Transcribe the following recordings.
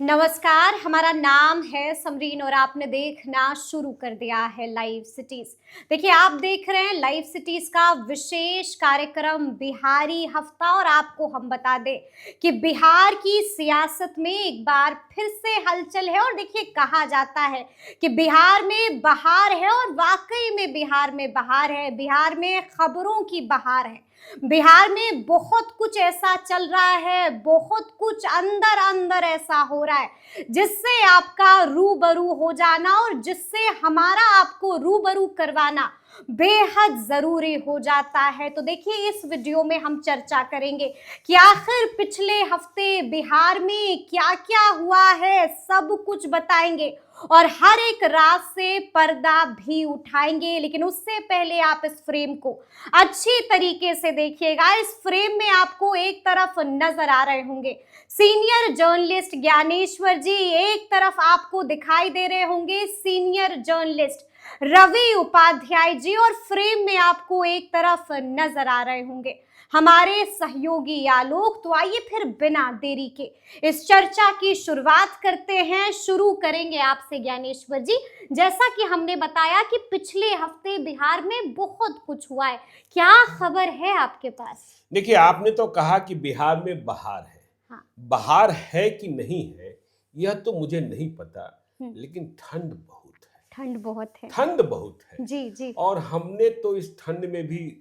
नमस्कार, हमारा नाम है समरीन और आपने देखना शुरू कर दिया है लाइव सिटीज। देखिए, आप देख रहे हैं लाइव सिटीज का विशेष कार्यक्रम बिहारी हफ्ता और आपको हम बता दें कि बिहार की सियासत में एक बार फिर से हलचल है। और देखिए, कहा जाता है कि बिहार में बहार है और वाकई में बिहार में बहार है, बिहार में खबरों की बहार है। बिहार में बहुत कुछ ऐसा चल रहा है, बहुत कुछ अंदर अंदर ऐसा हो रहा है जिससे आपका रूबरू हो जाना और जिससे हमारा आपको रूबरू करवाना बेहद जरूरी हो जाता है। तो देखिए, इस वीडियो में हम चर्चा करेंगे कि आखिर पिछले हफ्ते बिहार में क्या क्या हुआ है, सब कुछ बताएंगे और हर एक राज से पर्दा भी उठाएंगे। लेकिन उससे पहले आप इस फ्रेम को अच्छी तरीके से देखिएगा। इस फ्रेम में आपको एक तरफ नजर आ रहे होंगे सीनियर जर्नलिस्ट ज्ञानेश्वर जी, एक तरफ आपको दिखाई दे रहे होंगे सीनियर जर्नलिस्ट रवि उपाध्याय जी और फ्रेम में आपको एक तरफ नजर आ रहे होंगे हमारे सहयोगी आलोक। तो आइए फिर बिना देरी के इस चर्चा की शुरुआत करते हैं। शुरू करेंगे आपसे ज्ञानेश्वर जी। जैसा कि हमने बताया कि पिछले हफ्ते बिहार में बहुत कुछ हुआ है, क्या खबर है आपके पास? देखिए, आपने तो कहा कि बिहार में बहार है। हाँ। बहार है कि नहीं है यह तो मुझे नहीं पता, लेकिन ठंड बहुत है। ठंड बहुत है। ठंड बहुत है जी जी। और हमने तो इस ठंड में भी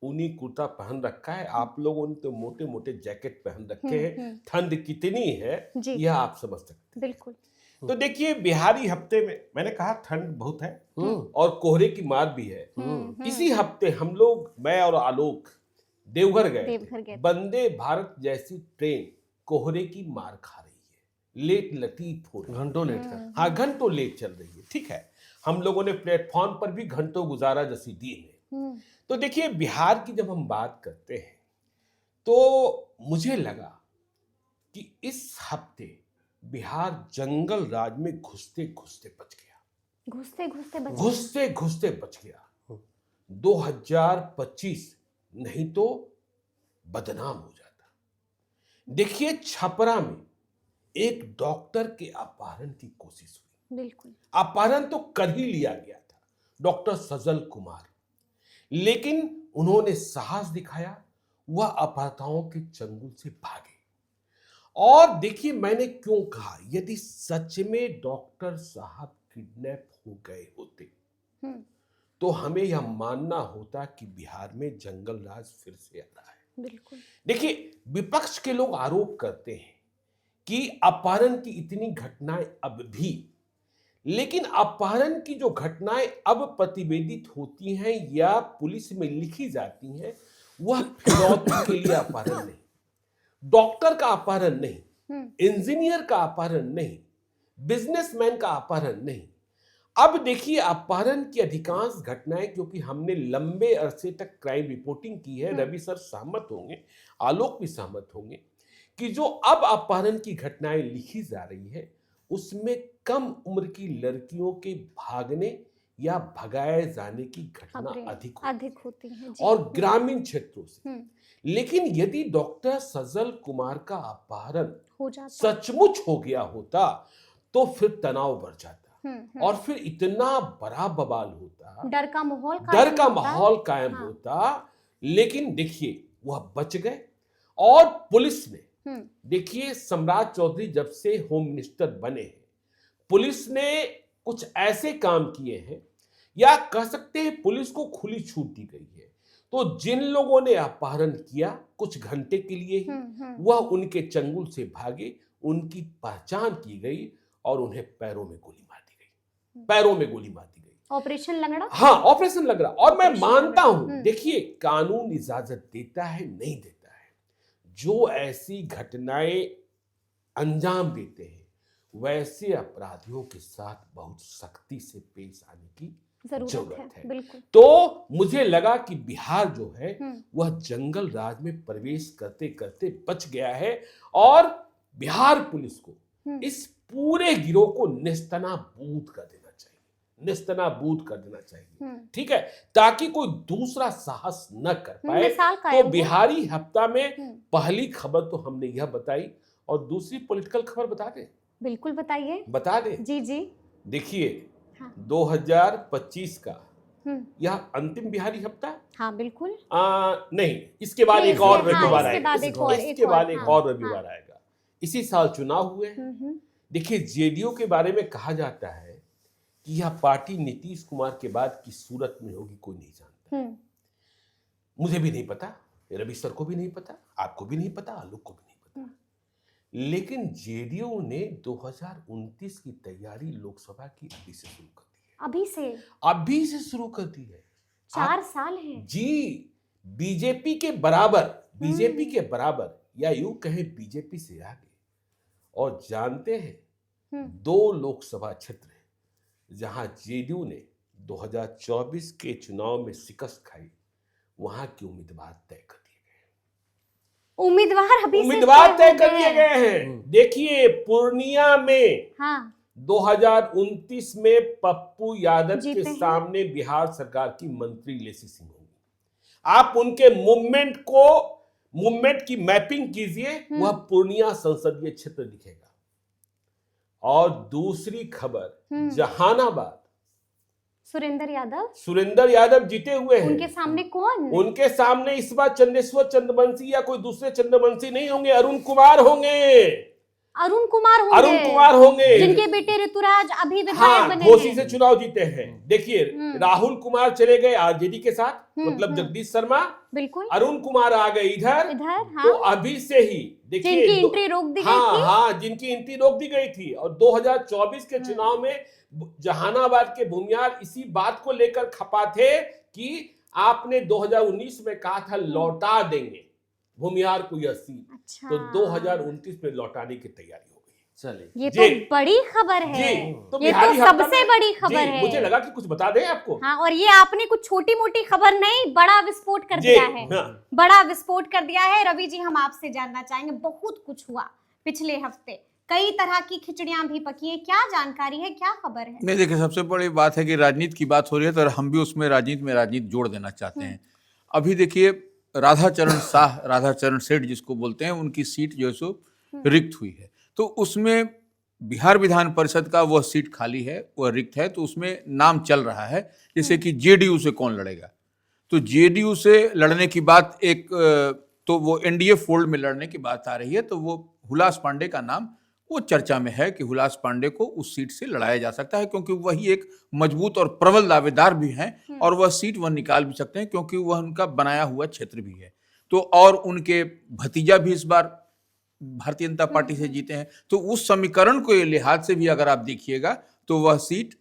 ऊनी कुर्ता पहन रखा है। आप लोगों ने तो मोटे मोटे जैकेट पहन रखे हैं। ठंड कितनी है यह आप समझ सकते हैं। बिल्कुल। तो देखिए, बिहारी हफ्ते में मैंने कहा ठंड बहुत है और कोहरे की मार भी है। इसी हफ्ते हम लोग, मैं और आलोक, देवघर गए थे। वंदे भारत जैसी ट्रेन कोहरे की मार खा रही है, लेट लतीफ हो रही है, घंटों लेट है। हाँ, घंटों लेट चल रही है। ठीक है, हम लोगों ने प्लेटफॉर्म पर भी घंटों गुजारा जैसी दी है। तो देखिए, बिहार की जब हम बात करते हैं तो मुझे लगा कि इस हफ्ते बिहार जंगल राज में घुसते घुसते बच गया। घुसते घुसते बच गया। 2025 नहीं तो बदनाम हो जाता। देखिए, छपरा में एक डॉक्टर के अपहरण की कोशिश हुई। बिल्कुल। अपहरण तो कर ही लिया गया था, डॉक्टर सजल कुमार, लेकिन उन्होंने साहस दिखाया, वह अपहर्ताओं के चंगुल से भागे। और देखिए, मैंने क्यों कहा, यदि सच में डॉक्टर साहब किडनैप हो गए होते तो हमें यह मानना होता कि बिहार में जंगल राज फिर से आ रहा है। बिल्कुल। देखिए, विपक्ष के लोग आरोप करते हैं कि अपहरण की इतनी घटनाएं अब भी, लेकिन अपहरण की जो घटनाएं अब प्रतिवेदित होती हैं या पुलिस में लिखी जाती हैं, वह फिरौती के लिए अपहरण नहीं, डॉक्टर का अपहरण नहीं, इंजीनियर का अपहरण नहीं, बिजनेसमैन का अपहरण नहीं। अब देखिए, अपहरण की अधिकांश घटनाएं, क्योंकि हमने लंबे अरसे तक क्राइम रिपोर्टिंग की है, रवि सर सहमत होंगे, आलोक भी सहमत होंगे, कि जो अब अपहरण की घटनाएं लिखी जा रही है उसमें कम उम्र की लड़कियों के भागने या भगाए जाने की घटना अधिक होती है और ग्रामीण क्षेत्रों से। लेकिन यदि डॉक्टर सजल कुमार का अपहरण सचमुच हो गया होता तो फिर तनाव बढ़ जाता और फिर इतना बड़ा बवाल होता, डर का माहौल कायम होता। लेकिन देखिए, वह बच गए। और पुलिस ने, देखिए, सम्राट चौधरी जब से होम मिनिस्टर बने हैं, पुलिस ने कुछ ऐसे काम किए हैं, या कह सकते हैं पुलिस को खुली छूट दी गई है। तो जिन लोगों ने अपहरण किया कुछ घंटे के लिए ही, वह उनके चंगुल से भागे, उनकी पहचान की गई और उन्हें पैरों में गोली मार दी गई। ऑपरेशन लंगड़ा? हाँ, ऑपरेशन लंगड़ा। और मैं मानता हूं, देखिए, कानून इजाजत देता है, नहीं देता है। जो ऐसी घटनाएं अंजाम देते हैं वैसे अपराधियों के साथ बहुत सख्ती से पेश आने की जरूरत है। बिल्कुल। तो मुझे लगा कि बिहार जो है वह जंगल राज में प्रवेश करते करते बच गया है और बिहार पुलिस को इस पूरे गिरोह को नेस्तनाबूद कर देना चाहिए। ठीक है, ताकि कोई दूसरा साहस न कर पाए। तो बिहारी हफ्ता में पहली खबर तो हमने यह बताई और दूसरी पॉलिटिकल खबर बता दें। बिल्कुल बताइए। बता दें? जी जी। देखिए, हाँ। 2025 का हम्म। यह अंतिम बिहारी हफ्ता है? हाँ बिल्कुल। नहीं, इसके बाद नहीं, एक और इसके हाँ, रविवार इसके आएगा। बाद एक और इसके बाद एक हाँ और हाँ। रविवार आएगा। इसी साल चुनाव हुए हैं। हम्म। देखिए, जेडीयू के बारे में कहा जाता है कि यह पार्टी नीतीश कुमार के बाद की सूरत में होगी, कोई नहीं जानता। मुझे भी नहीं पता, रवि सर को भी नहीं पता, आपको भी नहीं पता, आलोक को भी नहीं पता। लेकिन जेडीयू ने 2029 की तैयारी लोकसभा की अभी से शुरू कर दी है। अभी से शुरू कर दी है। 4 साल हैं। जी, बीजेपी के बराबर या यूं कहें बीजेपी से आगे। और जानते हैं 2 लोकसभा क्षेत्र हैं जहां जेडीयू ने 2024 के चुनाव में शिकस्त खाई, वहां के उम्मीदवार तय कर दिए गए। उम्मीदवार तय कर दिए गए हैं। देखिए, पूर्णिया में 2029 में पप्पू यादव के सामने बिहार सरकार की मंत्री लेसी सिंह होंगी। आप उनके मूवमेंट की मैपिंग कीजिए, वह पूर्णिया संसदीय क्षेत्र दिखेगा। और दूसरी खबर, जहानाबाद, सुरेंद्र यादव जीते हुए हैं। उनके सामने कौन? उनके सामने इस बार चंदेश्वर चंद्रवंशी या कोई दूसरे चंद्रवंशी नहीं होंगे, अरुण कुमार होंगे, जिनके बेटे ऋतुराज अभी विधायक बने हैं। घोसी से चुनाव जीते हैं। देखिए, राहुल कुमार चले गए आरजेडी के साथ, मतलब जगदीश शर्मा। बिल्कुल। अरुण कुमार आ गए इधर। तो अभी से ही देखिए, जिनकी एंट्री रोक दी गई थी। जिनकी एंट्री रोक दी गई थी। और 2024 के चुनाव में जहानाबाद के भूमियार इसी बात को लेकर खपा थे कि आपने 2019 में कहा था लौटा देंगे भूमियार को यह सीट। अच्छा। तो 2029 में लौटाने की तैयारी हो गई। चलिए, ये तो बड़ी खबर है। तो ये तो सबसे बड़ी खबर है। मुझे लगा कि कुछ बता दें आपको। हाँ, और ये आपने कुछ छोटी मोटी खबर नहीं, बड़ा विस्फोट कर दिया है। बड़ा विस्फोट कर दिया है। रवि जी, हम आपसे जानना चाहेंगे, बहुत कुछ हुआ पिछले हफ्ते, कई तरह की खिचड़ियां भी पकी हैं, क्या जानकारी है, क्या खबर है? नहीं, देखिए, सबसे बड़ी बात है कि राजनीति की बात हो रही है तो हम भी उसमें राजनीति जोड़ देना चाहते हैं। अभी देखिए, राधाचरण सेठ जिसको बोलते हैं, उनकी सीट जो है सो रिक्त हुई है। तो उसमें बिहार विधान परिषद का वह सीट खाली है, वह रिक्त है। तो उसमें नाम चल रहा है जैसे कि जेडीयू से कौन लड़ेगा। तो जेडीयू से लड़ने की बात तो वो एनडीए फोल्ड में लड़ने की बात आ रही है। तो वो हुलास पांडे का नाम वो चर्चा में है कि हुलास पांडे को उस सीट से लड़ाया जा सकता है, क्योंकि वही एक मजबूत और प्रबल दावेदार भी हैं और वह सीट वह निकाल भी सकते हैं, क्योंकि वह उनका बनाया हुआ क्षेत्र भी है। तो और उनके भतीजा भी इस बार भारतीय जनता पार्टी से जीते हैं। तो उस समीकरण को लिहाज से भी अगर आप देखिएगा तो वह सीट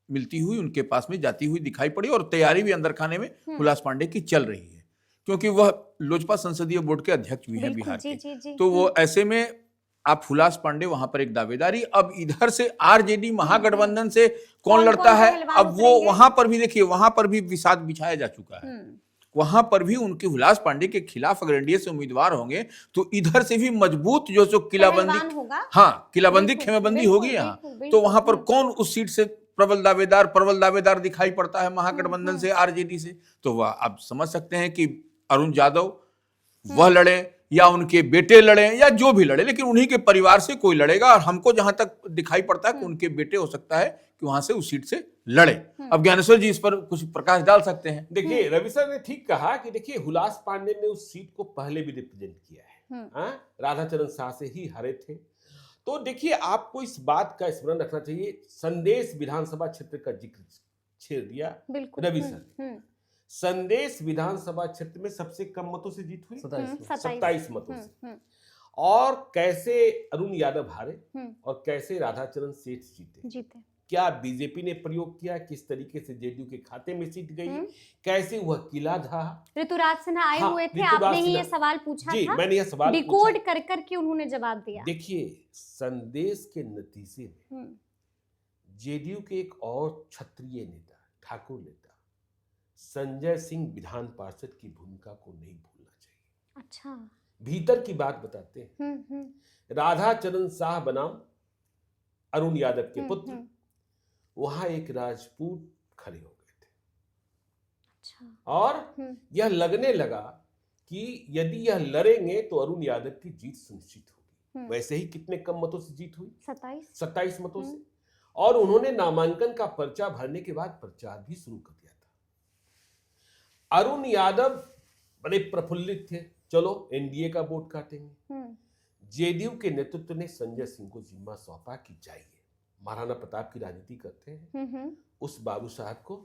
मिलती हुई उनके पास में जाती हुई दिखाई पड़ी। और तैयारी भी अंदर खाने में हुलास पांडे की चल रही है, क्योंकि वह लोजपा संसदीय बोर्ड के अध्यक्ष भी हैं बिहार के। तो वो ऐसे में आप हुलास पांडे वहां पर एक दावेदारी। अब इधर से आरजेडी महागठबंधन से कौन लड़ता है, अब वो वहां पर भी देखिए, वहां पर भी विषाद बिछाया जा चुका है। वहां पर भी उनके हुलास पांडे के खिलाफ अगर एनडीए से उम्मीदवार होंगे तो इधर से भी मजबूत जो किलाबंदी खेमेबंदी होगी यहाँ। तो वहां पर कौन उस सीट से प्रबल दावेदार दिखाई पड़ता है महागठबंधन से, आरजेडी से। तो वह आप समझ सकते हैं कि अरुण यादव वह लड़े या उनके बेटे लड़े या जो भी लड़े, लेकिन उन्हीं के परिवार से कोई लड़ेगा। और हमको जहां तक दिखाई पड़ता है कि उनके बेटे हो सकता है कि वहां से उस सीट से लड़े। अब ज्ञानेश्वर जी इस पर कुछ प्रकाश डाल सकते हैं। देखिए, रवि सर ने ठीक कहा कि देखिए, हुलास पांडे ने उस सीट को पहले भी रिप्रेजेंट किया है। राधाचरण शाह से ही हारे थे। तो देखिए, आपको इस बात का स्मरण रखना चाहिए, संदेश विधानसभा क्षेत्र का जिक्र छेड़ दिया रवि सर। संदेश विधानसभा क्षेत्र में सबसे कम मतों से जीत हुई, 27 मतों से। और कैसे अरुण यादव हारे और कैसे राधाचरण सेठ जीते। क्या बीजेपी ने प्रयोग किया, किस तरीके से जेडीयू के खाते में सीट गई, कैसे वह किला था। ऋतुराज सिन्हा आए हुए थे, आपने ही ये सवाल पूछा जी, था। मैंने यह सवाल डिकोड कर करके उन्होंने जवाब दिया। देखिए, संदेश के नतीजे में जेडीयू के एक और क्षत्रिय नेता, ठाकुर नेता संजय सिंह विधान पार्षद की भूमिका को नहीं भूलना चाहिए। अच्छा, भीतर की बात बताते हैं। राधाचरण शाह बनाम अरुण यादव के पुत्र, वहां एक राजपूत खड़े हो गए थे। अच्छा। और यह लगने लगा कि यदि यह लड़ेंगे तो अरुण यादव की जीत सुनिश्चित होगी। वैसे ही कितने कम मतों से जीत हुई? 27 मतों से। और उन्होंने नामांकन का पर्चा भरने के बाद प्रचार भी शुरू कर दिया था। अरुण यादव बड़े प्रफुल्लित थे, चलो एनडीए का वोट काटेंगे। जेडीयू के नेतृत्व ने संजय सिंह को जिम्मा सौंपा कि जाइए, महाराणा प्रताप की राजनीति करते हैं, उस बाबू साहब को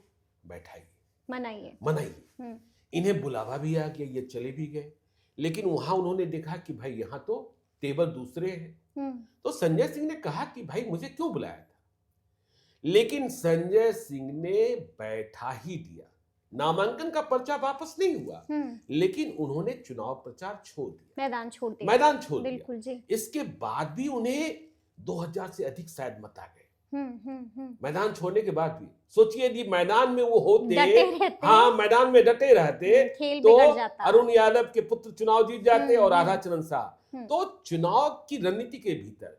बैठाइए, मनाइए। इन्हें बुलावा भी आ गया, ये चले भी गए। लेकिन वहां उन्होंने देखा कि भाई यहाँ तो तेवर दूसरे हैं। तो संजय सिंह ने कहा कि भाई मुझे क्यों बुलाया था, लेकिन संजय सिंह ने बैठा ही दिया। नामांकन का पर्चा वापस नहीं हुआ, लेकिन उन्होंने चुनाव प्रचार छोड़ दिया, मैदान छोड़ दिया। बिल्कुल जी। इसके बाद भी उन्हें 2000 से अधिक शायद मत आ गए। मैदान छोड़ने के बाद भी सोचिए, यदि मैदान में वो होते, हाँ मैदान में डटे रहते, तो अरुण यादव के पुत्र चुनाव जीत जाते और राधा चरण शाह। तो चुनाव की रणनीति के भीतर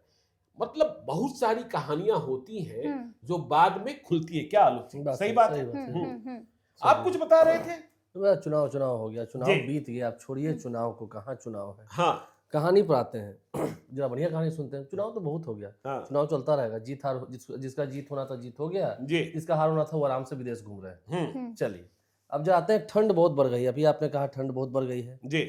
मतलब बहुत सारी कहानियां होती हैं जो बाद में खुलती है। क्या आलोक सिंह, सही बात है? आप कुछ बता रहे थे। चुनाव हो गया, चुनाव बीत गया, आप छोड़िए चुनाव को, कहाँ चुनाव है। हाँ, कहानी पर आते हैं, जरा बढ़िया कहानी सुनते हैं। चुनाव तो बहुत हो गया, हाँ। चुनाव चलता रहेगा, जीत हार, जिसका जीत होना था जीत हो गया, जिसका हार होना था वो आराम से विदेश घूम रहे हैं। चलिए अब जाते हैं, ठंड बहुत बढ़ गई। अभी आपने कहा ठंड बहुत बढ़ गई है जी।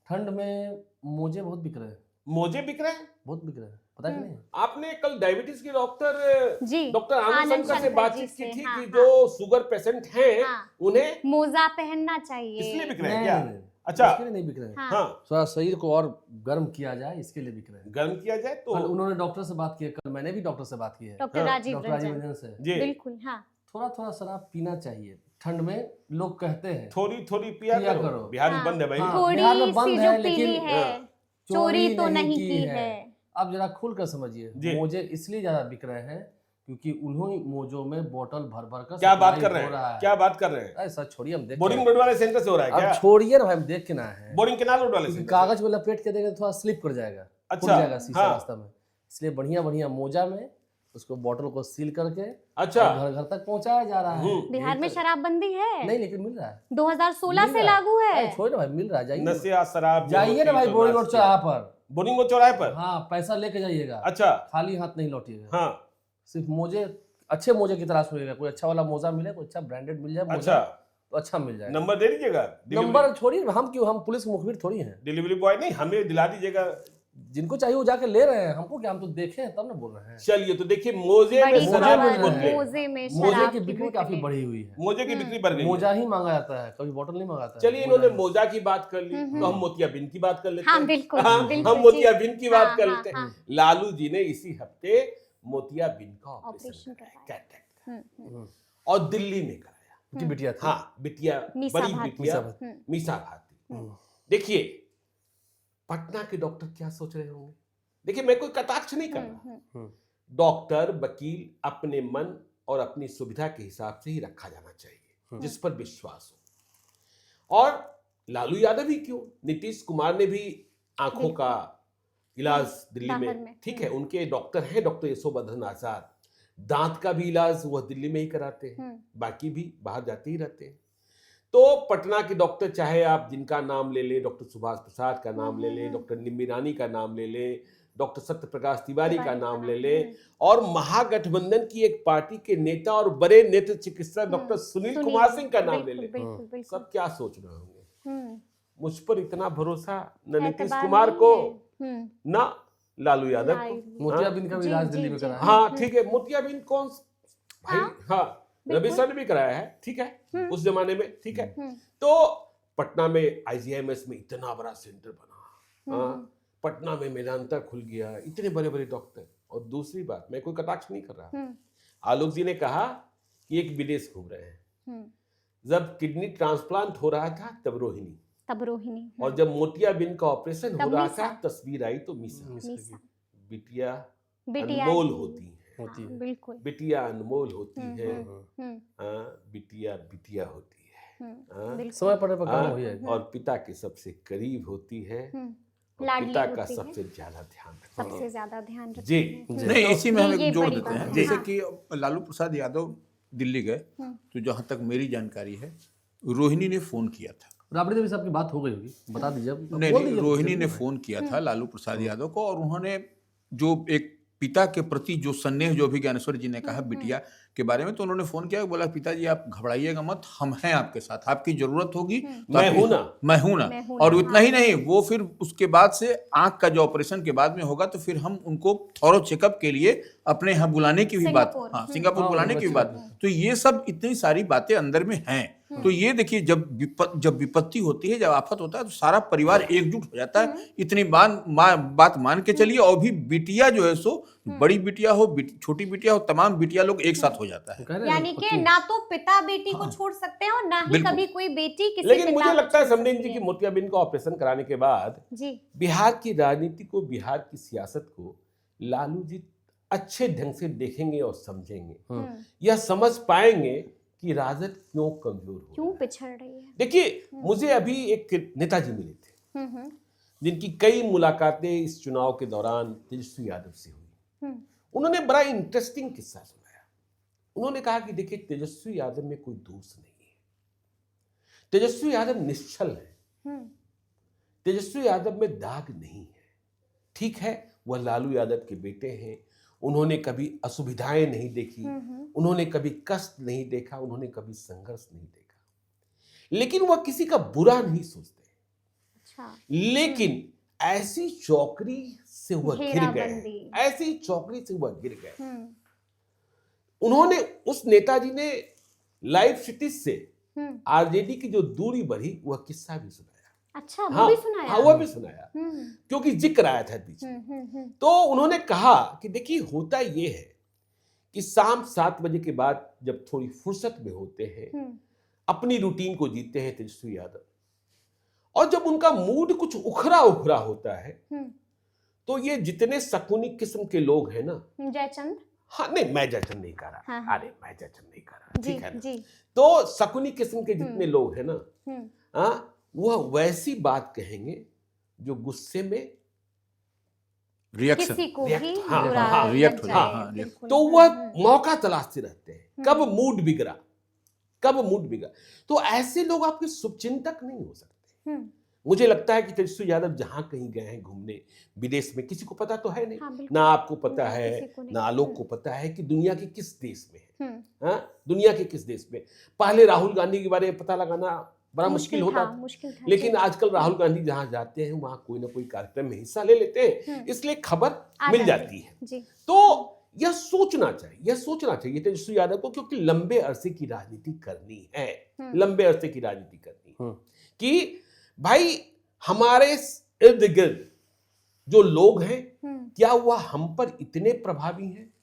ठंड में मोजे बहुत बिक रहे हैं, मोजे बिक रहे हैं, बहुत बिक रहे हैं, पता कि नहीं? आपने कल डायबिटीज के डॉक्टर आनंद शंकर से बातचीत की थी कि जो शुगर पेशेंट हैं उन्हें मोजा पहनना चाहिए, इसलिए बिक रहे हैं क्या? अच्छा, इसके लिए नहीं बिक रहे हैं। हाँ, थोड़ा शरीर को और गर्म किया जाए इसके लिए बिक रहे हैं। गर्म किया जाए तो उन्होंने डॉक्टर से बात की है, कल मैंने भी डॉक्टर से बात की है, डॉक्टर राजीव रंजन से। बिल्कुल, हाँ। थोड़ा शराब पीना चाहिए ठंड में, लोग कहते हैं थोड़ी पिया करो। बिहार में बंद है भाई, बिहार में बंद है, लेकिन चोरी तो नहीं की है। अब जरा खुल कर समझिए, मोजे इसलिए ज्यादा बिक रहे हैं क्योंकि उन्होंने मोजों में बोतल भर कर क्या बात कर रहे हैं, क्या बात कर रहे हैं? ऐसा छोड़िए, हम देख बोरिंग रोड वाले सेंटर से हो रहा है क्या? अब छोड़िए ना भाई, हम देख के ना है। बोरिंग केनाल रोड वाले सेंटर, कागज में लपेट के देंगे थोड़ा स्लिप कर जाएगा, अच्छा, फूट जाएगा शीशा रास्ता में। इसलिए बढ़िया मोजा में उसको बोतल को सील करके अच्छा घर तक पहुंचाया जा रहा है। बिहार में शराबबंदी है? नहीं, लेकिन मिल रहा है, 2016 से लागू है। छोड़िए ना भाई, मिल रहा है, जाइए नशा शराब जाइए ना भाई, बोरिंग रोड चौराहा पर, बोरिंग रोड चौराहे पर। हाँ, पैसा लेके जाइएगा, अच्छा, खाली हाथ नहीं लौटिएगा। हाँ, सिर्फ मोजे, अच्छे मोजे की तलाश करिएगा, कोई अच्छा वाला मोजा मिले, कोई अच्छा ब्रांडेड मिल जाए मोजा, अच्छा तो अच्छा मिल जाए। नंबर दे दीजिएगा। नंबर छोड़िए, हम क्यों, हम पुलिस के मुखबिर थोड़ी हैं। डिलीवरी बॉय नहीं, हमें दिला दीजिएगा। जिनको चाहिए वो जाके ले रहे हैं, हमको क्या, हम तो देखे हैं तब ना बोल रहे हैं। चलिए तो देखिए, मोजे में शराब की बोतलें, मोजे की बिक्री काफी बढ़ी हुई है, मोजे की बिक्री बढ़ गई। मोजा ही मांगा जाता है, कभी बोतल नहीं मांगाता। चलिए, इन्होंने मोजा की बात कर ली, तो हम मोतियाबिंद की बात कर लेते हैं। हम बिल्कुल मोतियाबिंद की बात कर लेते हैं। लालू जी ने इसी हफ्ते मोतियाबिंद का ऑपरेशन कराया और दिल्ली में कराया। बिटिया थी, हाँ, बिटिया, बड़ी बिटिया मीसा भारती। देखिए पटना के डॉक्टर क्या सोच रहे होंगे। देखिए, मैं कोई कटाक्ष नहीं कर रहा, डॉक्टर वकील अपने मन और अपनी सुविधा के हिसाब से ही रखा जाना चाहिए, जिस पर विश्वास हो। और लालू यादव ही क्यों, नीतीश कुमार ने भी आंखों का इलाज दिल्ली में, ठीक है, उनके डॉक्टर हैं, डॉक्टर यशोवर्धन आजाद, दांत का भी इलाज वह दिल्ली में ही कराते हैं, बाकी भी बाहर जाते ही रहते हैं। तो पटना के डॉक्टर, चाहे आप जिनका नाम ले ले, डॉक्टर सुभाष प्रसाद का नाम ले ले, डॉक्टर निम्मी रानी का नाम ले ले, डॉक्टर सत्यप्रकाश तिवारी का नाम ले ले, और महागठबंधन की एक पार्टी के नेता और बड़े नेत्र चिकित्सक डॉक्टर सुनील कुमार सिंह का नाम ले ले, सब क्या सोच रहे होंगे, मुझ पर इतना भरोसा न नीतीश कुमार को ना लालू यादव को। मोतियाबिंद का भी इलाज दिल्ली में कराया। हाँ ठीक है, मोतियाबिंद कौन भाई, हाँ रवि सर ने भी कराया है, ठीक है, उस जमाने में, ठीक है। तो पटना में आईजीएमएस में इतना बड़ा सेंटर बना, पटना में मेदांता खुल गया, इतने बड़े बड़े डॉक्टर। और दूसरी बात, मैं कोई कटाक्ष नहीं कर रहा, आलोक जी ने कहा कि एक विदेश घूम रहे हैं, जब किडनी ट्रांसप्लांट हो रहा था तब रोहिणी, और जब मोतियाबिंद का ऑपरेशन हो रहा था तस्वीर आई तो मीसा। बिटिया अनमोल होती है, बिल्कुल, बिटिया अनमोल होती है, बिटिया बिटिया होती है, समय पड़ने पर काम हुई है, और पिता के सबसे करीब होती है, पिता का सबसे ज्यादा ध्यान रखती है। जी नहीं, इसी में हम एक जोड़ देते हैं, जैसे कि लालू प्रसाद यादव दिल्ली गए, तो जहां तक मेरी जानकारी है रोहिणी ने फोन किया था राबड़ी देवी से आपकी बात हो गई होगी, बता दीजिए अब, नहीं बोल नहीं, दीजिए। रोहिणी ने फोन किया था लालू प्रसाद यादव को, और उन्होंने जो एक पिता के प्रति जो स्नेह, जो भी ज्ञानेश्वर जी ने कहा बिटिया के बारे में, तो उन्होंने फोन किया, बोला पिताजी आप घबराइएगा मत, हम हैं आपके साथ, आपकी जरूरत होगी तो मैं आप- हूं ना। मैं हूं ना। मैं हूं और ना, उतना ही नहीं, वो फिर उसके बाद से आंख का जो ऑपरेशन के बाद में होगा, तो फिर हम उनको थॉरो चेकअप के लिए अपने यहाँ बुलाने की भी बात, सिंगापुर। हाँ सिंगापुर हाँ, बुलाने वो की भी अच्छी बात। तो ये सब इतनी सारी बातें अंदर में हैं। तो ये देखिए, जब विपत्ति होती है, जब आफत होता है, तो सारा परिवार एकजुट हो जाता है। इतनी बात मान के चलिए, और भी बिटिया जो है सो, बड़ी बिटिया हो, छोटी बिटिया हो, तमाम बिटिया लोग एक साथ हो जाता है। कह रहे हैं यानी कि पति- ना तो पिता बेटी को छोड़ सकते हैं और ना ही बिल्कुल। कभी कोई बेटी किसी लेकिन पिता मुझे को लगता है छोड़ समरीन जी सकती की है। मोतियाबिंद का ऑपरेशन कराने के बाद जी बिहार की राजनीति को, बिहार की सियासत को लालू जी अच्छे ढंग से देखेंगे और समझेंगे। यह समझ पाएंगे कि राजद क्यों कमजोर हो क्यों रहा है। पिछड़ रही है। देखिए, मुझे अभी एक नेताजी मिले थे जिनकी कई मुलाकातें इस चुनाव के दौरान तेजस्वी यादव से हुई। उन्होंने बड़ा इंटरेस्टिंग किस्सा सुनाया। उन्होंने कहा कि देखिए, तेजस्वी यादव में कोई दोष नहीं है, तेजस्वी यादव निश्चल है, तेजस्वी यादव में दाग नहीं है। ठीक है, वह लालू यादव के बेटे हैं, उन्होंने कभी असुविधाएं नहीं देखी, उन्होंने कभी कष्ट नहीं देखा, उन्होंने कभी संघर्ष नहीं देखा, लेकिन वह किसी का बुरा नहीं सोचते। अच्छा। लेकिन ऐसी चौकड़ी से वह गिर गए, घेराबंदी। ऐसी चौकड़ी से वह गिर गए। उन्होंने, उस नेताजी ने लाइव सिटीज से आरजेडी की जो दूरी बढ़ी, वह किस्सा भी सुनाया। अच्छा, वो हाँ, भी सुनाया। हाँ, वह भी सुनाया, क्योंकि जिक्र आया था बीच में। तो उन्होंने कहा कि देखिए, होता यह है कि शाम 7 बजे के बाद जब थोड़ी फुर्सत में होते हैं, अपनी रूटीन को जीते हैं तेजस्वी यादव, और जब उनका मूड कुछ उखरा उखरा होता है, तो ये जितने शकुनी किस्म के लोग हैं ना, जयचंद, हाँ नहीं, मैं जयचंद नहीं कह रहा, हाँ। अरे मैं जयचंद नहीं कह रहा, जी ठीक है ना? जी। तो शकुनी किस्म के जितने लोग हैं ना, हाँ, वह वैसी बात कहेंगे जो गुस्से में रिएक्शन, किसी को भी हाँ, बुरा हाँ, लग रिएक्ट हो जाए, जाए, हाँ, बिल्कुल। तो वह मौका तलाशते रहते हैं, कब मूड बिगड़ा, कब मूड बिगड़ा। तो ऐसे लोग आपके शुभचिंतक नहीं हो सकते। मुझे लगता है कि तेजस्वी यादव जहां कहीं गए हैं घूमने विदेश में, किसी को पता तो है नहीं, हाँ, बिल्कुल। ना आपको पता ना है, किसी को नहीं। ना आलोक को पता है कि दुनिया के किस देश में है। हाँ, दुनिया के किस देश में। पहले राहुल गांधी के बारे में पता लगाना बड़ा मुश्किल होता था, मुश्किल था, लेकिन जी। आजकल राहुल गांधी जहां जाते हैं वहां कोई ना कोई कार्यक्रम में हिस्सा ले लेते हैं, इसलिए खबर आ मिल जाती जाती है। जी। तो यह सोचना चाहिए तेजस्वी यादव को, क्योंकि लंबे अरसे की राजनीति करनी है, लंबे अरसे की राजनीति करनी है, कि भाई हमारे इर्द गिर्द जो लोग हैं, क्या वह हम पर इतने प्रभावी हैं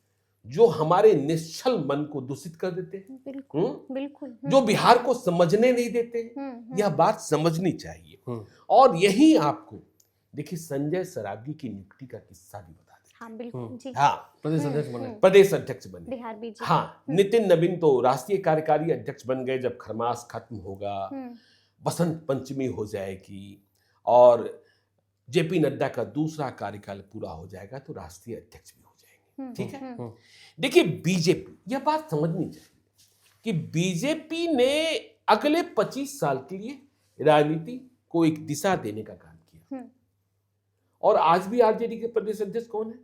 जो हमारे निश्चल मन को दूषित कर देते हैं, बिल्कुल बिल्कुल। जो बिहार को समझने नहीं देते हैं? यह बात समझनी चाहिए। और यही आपको देखिए, संजय सरावगी की नियुक्ति का किस्सा भी बता दें। हाँ बिल्कुल जी। हाँ, प्रदेश अध्यक्ष बने। प्रदेश अध्यक्ष बने। बिहार बीजेपी। हाँ, नितिन नवीन तो राष्ट्रीय कार्यकारी अध्यक्ष बन गए। जब खरमास खत्म होगा, बसंत पंचमी हो जाएगी और जेपी नड्डा का दूसरा कार्यकाल पूरा हो जाएगा, तो राष्ट्रीय अध्यक्ष भी हो जाएंगे। ठीक है। देखिए, बीजेपी, यह बात समझनी चाहिए कि बीजेपी ने अगले 25 साल के लिए राजनीति को एक दिशा देने का काम किया। और आज भी आरजेडी के प्रदेश अध्यक्ष कौन है?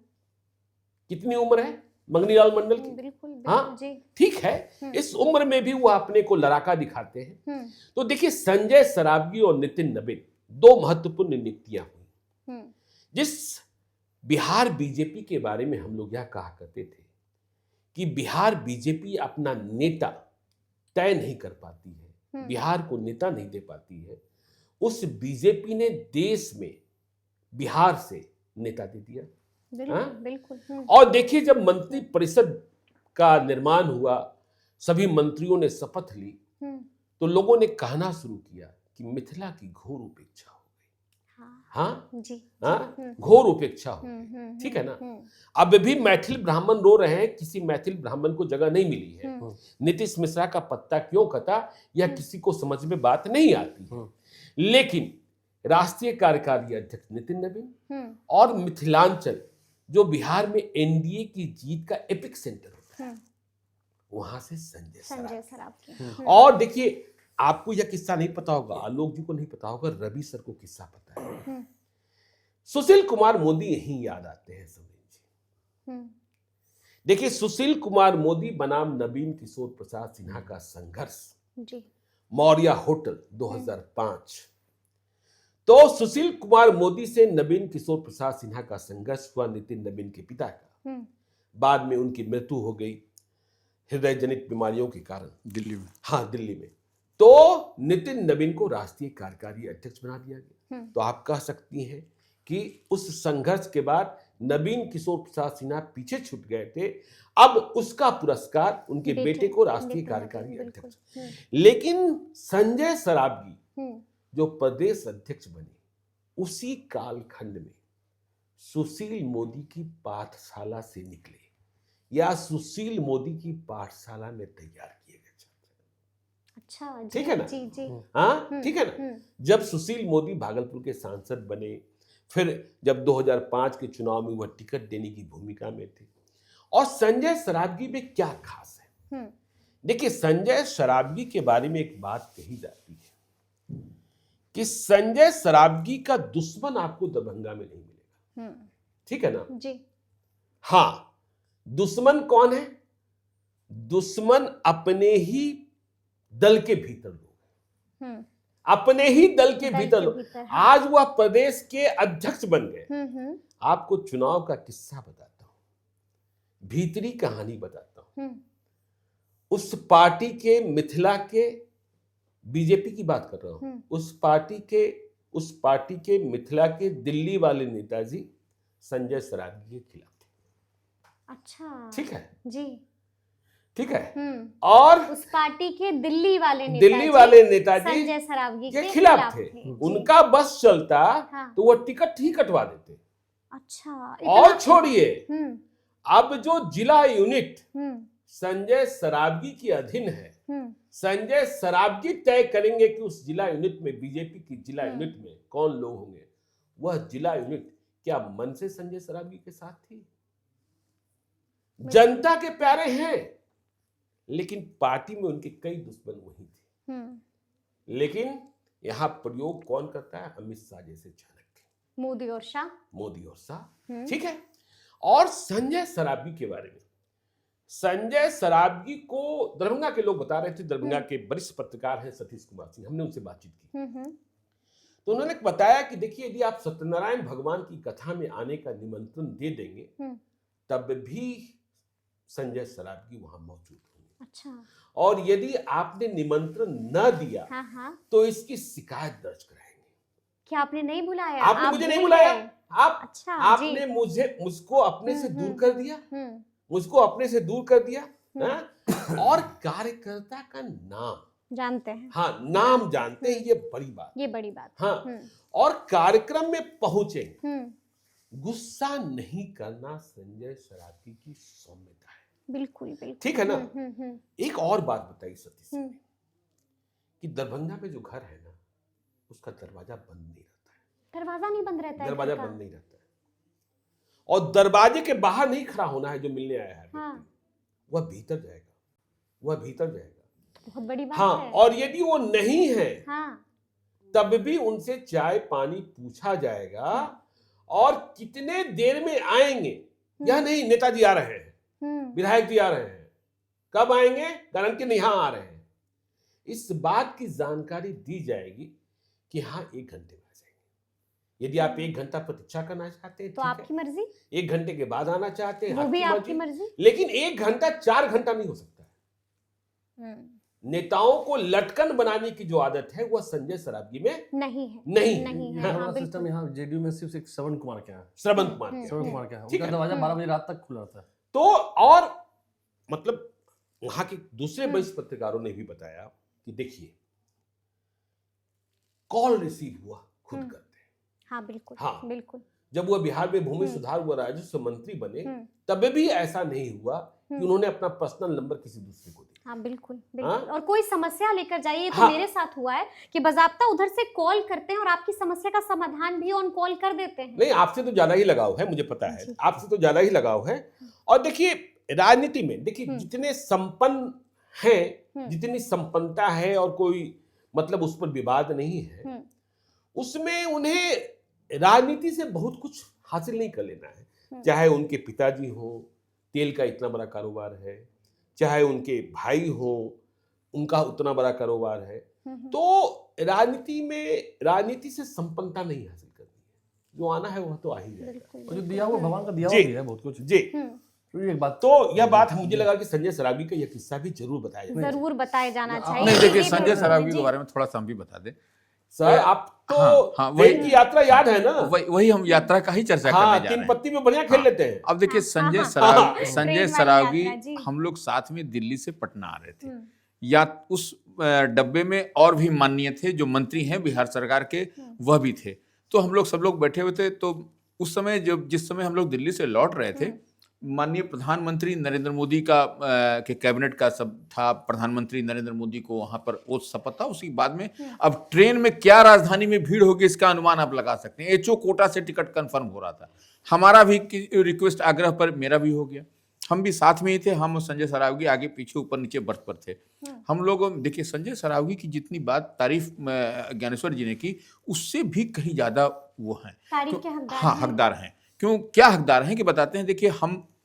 कितनी उम्र है मंगनीलाल मंडल की? बिल्कुल हाँ, जी। ठीक है। इस उम्र में भी वह अपने को लड़ाका दिखाते हैं। तो देखिए, संजय सरावगी और नितिन नवीन दो महत्वपूर्ण नियुक्तियां हुई। जिस बिहार बीजेपी के बारे में हम लोग यह कहा करते थे कि बिहार बीजेपी अपना नेता तय नहीं कर पाती है, बिहार को नेता नहीं दे पाती है, उस बीजेपी ने देश में बिहार से नेता दे दिया। बिल्कुल। और देखिए, जब मंत्री परिषद का निर्माण हुआ, सभी मंत्रियों ने शपथ ली, तो लोगों ने कहना शुरू किया कि मिथिला की घोर उपेक्षा हो गई। हाँ जी। हाँ, घोर उपेक्षा हो गई। ठीक है ना। अब भी मैथिल ब्राह्मण रो रहे हैं, किसी मैथिल ब्राह्मण को जगह नहीं मिली है। नीतीश मिश्रा का पत्ता क्यों कटा, यह किसी को समझ में बात नहीं आती है। लेकिन राष्ट्रीय कार्यकारी अध्यक्ष नितिन नवीन और मिथिलांचल, जो बिहार में एनडीए की जीत का एपिक सेंटर होता है, वहां से संजय सरावगी। और देखिए, आपको यह किस्सा नहीं पता होगा, आलोक जी को नहीं पता होगा, रवि सर को किस्सा पता है। सुशील कुमार मोदी यही याद आते हैं समीर जी। देखिए, सुशील कुमार मोदी बनाम नवीन किशोर प्रसाद सिन्हा का संघर्ष जी, मौर्य होटल 2005। तो सुशील कुमार मोदी से नवीन किशोर प्रसाद सिन्हा का संघर्ष हुआ नितिन नवीन के पिता का। बाद में उनकी मृत्यु हो गई हृदय जनित बीमारियों के कारण, दिल्ली में। हाँ, दिल्ली में। तो नितिन नवीन को राष्ट्रीय कार्यकारी अध्यक्ष बना दिया गया। तो आप कह सकती हैं कि उस संघर्ष के बाद नवीन किशोर प्रसाद सिन्हा पीछे छूट गए थे। अब उसका पुरस्कार उनके बेटे को राष्ट्रीय कार्यकारी अध्यक्ष। लेकिन संजय सरावगी जो प्रदेश अध्यक्ष बने, उसी कालखंड में सुशील मोदी की पाठशाला से निकले या सुशील मोदी की पाठशाला में तैयार किए गए छात्र। अच्छा, ठीक है ना? जी जी, हाँ, ठीक है ना? जब सुशील मोदी भागलपुर के सांसद बने, फिर जब 2005 के चुनाव में वह टिकट देने की भूमिका में थे। और संजय सरावगी में क्या खास है? देखिए, संजय सरावगी के बारे में एक बात कही जाती है कि संजय सरावगी का दुश्मन आपको दरभंगा में नहीं मिलेगा। ठीक है ना जी? हाँ, दुश्मन कौन है? दुश्मन अपने ही दल के भीतर लोग, अपने ही दल के भीतर लोग। आज वह प्रदेश के अध्यक्ष बन गए। आपको चुनाव का किस्सा बताता हूं, भीतरी कहानी बताता हूं। उस पार्टी के मिथिला के, बीजेपी की बात कर रहा हूं, उस पार्टी के मिथिला के दिल्ली वाले नेताजी संजय सरावगी के खिलाफ थे। अच्छा, ठीक है जी, ठीक है। और उस पार्टी के दिल्ली वाले नेताजी संजय सरावगी के खिलाफ थे। उनका बस चलता तो वो टिकट ही कटवा देते। अच्छा, और छोड़िए, अब जो जिला यूनिट संजय सरावगी के अधीन है, संजय सरावगी तय करेंगे कि उस जिला यूनिट में, बीजेपी की जिला यूनिट में कौन लोग होंगे। वह जिला यूनिट क्या मन से संजय सरावगी के साथ थी? जनता के प्यारे हैं, लेकिन पार्टी में उनके कई दुश्मन वही थे। लेकिन यहां प्रयोग कौन करता है? अमित शाह जैसे चाणक्य, मोदी और शाह। ठीक है। और संजय सरावगी के बारे में, संजय सरावगी को दरभंगा के लोग बता रहे थे, दरभंगा के वरिष्ठ पत्रकार हैं सतीश कुमार सिंह, हमने उनसे बातचीत की। तो उन्होंने बताया कि देखिए, यदि आप सत्यनारायण भगवान की कथा में आने का निमंत्रण दे देंगे, तब भी संजय सरावगी वहां मौजूद होंगे। अच्छा। और यदि आपने निमंत्रण न दिया, तो इसकी शिकायत दर्ज कराएंगे। क्या आपने नहीं बुलाया? आपने मुझे नहीं बुलाया। अच्छा, आपने मुझको अपने से दूर कर दिया, मुझको अपने से दूर कर दिया। और कार्यकर्ता का नाम जानते हैं। हाँ, नाम जानते हैं, ये बड़ी बात। हाँ, और कार्यक्रम में पहुंचे, गुस्सा नहीं करना संजय सरावगी की सौम्यता है। बिल्कुल। ठीक है ना? एक और बात बताई सतीश ने कि दरभंगा में जो घर है ना, उसका दरवाजा बंद नहीं रहता है। दरवाजा नहीं बंद रहता है? दरवाजा बंद नहीं रहता है। और दरवाजे के बाहर नहीं खड़ा होना है जो मिलने आया है। वह भीतर जाएगा, बहुत बड़ी बात है। और यदि वो नहीं है, तब भी उनसे चाय पानी पूछा जाएगा। और कितने देर में आएंगे यह नहीं, नेताजी आ रहे हैं, विधायक जी आ रहे हैं, कब आएंगे, गारंटी नहीं, हाँ आ रहे हैं। इस बात की जानकारी दी जाएगी कि हाँ 1 घंटे में आ जाएंगे। यदि आप 1 घंटा प्रतीक्षा करना चाहते हैं तो आपकी मर्जी, 1 घंटे के बाद आना चाहते हैं, वो भी आपकी मर्जी। लेकिन 1 घंटा 4 घंटा नहीं हो सकता है। नेताओं को लटकन बनाने की जो आदत है, वह संजय सरावगी में नहीं है। सिस्टम यहाँ जेडीयू में सिर्फ एक श्रवण कुमार क्या है, उनका दरवाजा 12 बजे रात तक खुला था। तो और मतलब वहां के दूसरे वरिष्ठ पत्रकारों ने भी बताया कि देखिए, कॉल रिसीव हुआ खुद करते हैं। हाँ, बिल्कुल। जब वह बिहार में भूमि सुधार व राजस्व मंत्री बने, तब भी ऐसा नहीं हुआ कि उन्होंने अपना पर्सनल नंबर किसी दूसरे को दिया। हाँ, बिल्कुल। और कोई समस्या लेकर जाइए, तो मेरे साथ हुआ है कि बाज़ाब्ता उधर से कॉल करते हैं और आपकी समस्या का समाधान भी ऑन कॉल कर देते हैं। नहीं, आपसे तो ज्यादा ही लगाव है, मुझे पता है, आपसे तो ज्यादा ही लगाव है। और देखिए, राजनीति में देखिए, जितने संपन्न हैं, जितनी संपन्नता है और कोई मतलब उस पर विवाद नहीं है, उसमें उन्हें राजनीति से बहुत कुछ हासिल नहीं कर लेना है। चाहे उनके पिताजी हो, तेल का इतना बड़ा कारोबार है, चाहे उनके भाई हो, उनका उतना बड़ा कारोबार है, तो राजनीति से संपन्नता नहीं हासिल करनी है। जो आना है वह तो आ ही जाएगा, और जो दिया हुआ भगवान का दिया हुआ भी है बहुत कुछ जी। तो एक बात तो यह बात मुझे लगा कि संजय सरावगी का यह किस्सा भी जरूर बताया जाए। जरूर बताया जाना चाहिए। नहीं देखिए, संजय सरावगी के बारे में थोड़ा सा हम भी बता दें सर। आप तो हाँ, ट्रेन की यात्रा याद है ना? वही हम यात्रा का ही चर्चा करने जा रहे तीन हैं। पत्ती में बढ़िया खेल लेते हैं। अब देखिए, संजय ट्रेन सरावगी वाली यात्रा, जी। हम लोग साथ में दिल्ली से पटना आ रहे थे, या उस डब्बे में और भी माननीय थे जो मंत्री हैं बिहार सरकार के, वह भी थे। तो हम लोग सब लोग बैठे हुए थे। तो उस समय जिस समय हम लोग दिल्ली से लौट रहे थे, माननीय प्रधानमंत्री नरेंद्र मोदी का के कैबिनेट का सब था। प्रधानमंत्री नरेंद्र मोदी को वहां पर ओथ शपथ था। उसी बाद में अब ट्रेन में क्या राजधानी में भीड़ होगी इसका अनुमान आप लगा सकते हैं। एचओ कोटा से टिकट कंफर्म हो रहा था। हमारा भी रिक्वेस्ट आग्रह पर मेरा भी हो गया। हम भी साथ में ही थे। हम संजय सरावगी आगे पीछे ऊपर नीचे बर्थ पर थे। हम लोग देखिए, संजय सरावगी की जितनी बात तारीफ ज्ञानेश्वर जी ने की, उससे भी कहीं ज्यादा वो हैं, तारीफ के हकदार हाँ हकदार हैं। क्यों, क्या हकदार हैं कि बताते हैं। देखिए,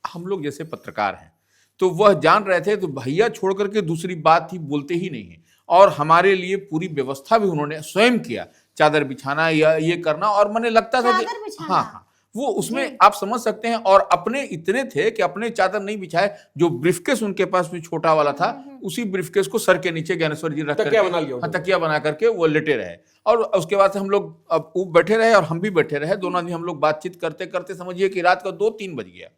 हम लोग जैसे पत्रकार हैं, तो वह जान रहे थे, तो भैया छोड़ करके दूसरी बात ही बोलते ही नहीं है। और हमारे लिए पूरी व्यवस्था भी उन्होंने स्वयं किया, चादर बिछाना या ये करना। और मैंने लगता था कि हाँ, वो उसमें आप समझ सकते हैं। और अपने इतने थे कि अपने चादर नहीं बिछाए, जो ब्रीफकेस उनके पास में छोटा वाला था, उसी ब्रीफकेस को सर के नीचे ज्ञानेश्वर जी रख करके तकिया बना करके वो लेटे रहे। और उसके बाद से हम लोग अब बैठे रहे और हम भी बैठे रहे। दोनों आदमी हम लोग बातचीत करते करते समझिए कि रात का 2-3 बज गया।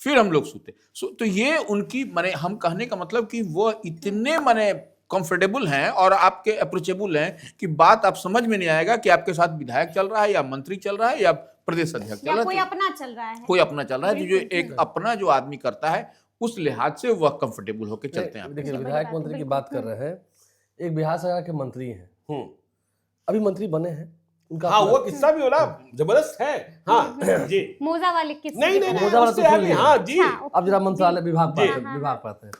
फिर हम लोग सोते। तो ये उनकी माने, हम कहने का मतलब कि वो इतने माने कंफर्टेबल हैं और आपके अप्रोचेबल हैं कि बात आप समझ में नहीं आएगा कि आपके साथ विधायक चल रहा है या मंत्री चल रहा है या प्रदेश अध्यक्ष चल रहा है, कोई अपना चल रहा है, कोई अपना चल रहा है। जो एक अपना जो आदमी करता है, उस लिहाज से वह कंफर्टेबल होकर चलते हैं। देखिए, विधायक मंत्री की बात कर रहे हैं। एक बिहार सरकार के मंत्री हैं, अभी मंत्री बने हैं उनका। हाँ, वो किस्सा भी बड़ा जबरदस्त है। हाँ जी, मोजा वाले किस्से। नहीं मोजा वाला तो सुन लिया। हाँ जी। अब जरा मंत्रालय विभाग पर आते हैं।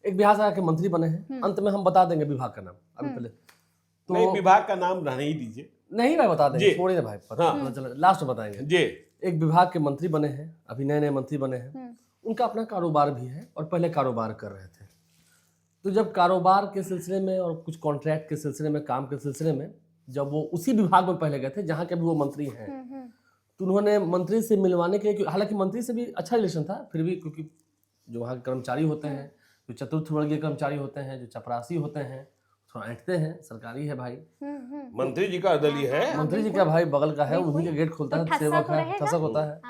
एक बिहार सरकार के मंत्री बने हैं। अंत में हम बता देंगे विभाग का नाम। अभी पहले तो नहीं, विभाग का नाम रहने ही दीजिए। नहीं भाई, बता देंगे, छोड़िए ना भाई, पता चला लास्ट में बताएंगे जी। एक विभाग के मंत्री बने हैं, अभी नए नए मंत्री बने हैं। उनका अपना कारोबार भी है और पहले कारोबार कर रहे थे। तो जब कारोबार के सिलसिले में और कुछ कॉन्ट्रैक्ट के सिलसिले में, काम के सिलसिले में, जब वो उसी विभाग में पहले गए थे जहाँ के भी वो मंत्री हैं, तो उन्होंने मंत्री से मिलवाने के लिए, हालांकि मंत्री से भी अच्छा रिलेशन था, फिर भी क्योंकि जो वहाँ के कर्मचारी होते हैं, जो चतुर्थ वर्गीय कर्मचारी होते हैं, जो चपरासी होते हैं, थोड़ा ऐंठते हैं। सरकारी है भाई, मंत्री जी का अदली है, मंत्री जी का भाई बगल का है, उन्हीं का गेट खोलता है, सेवक है, ठसक होता है।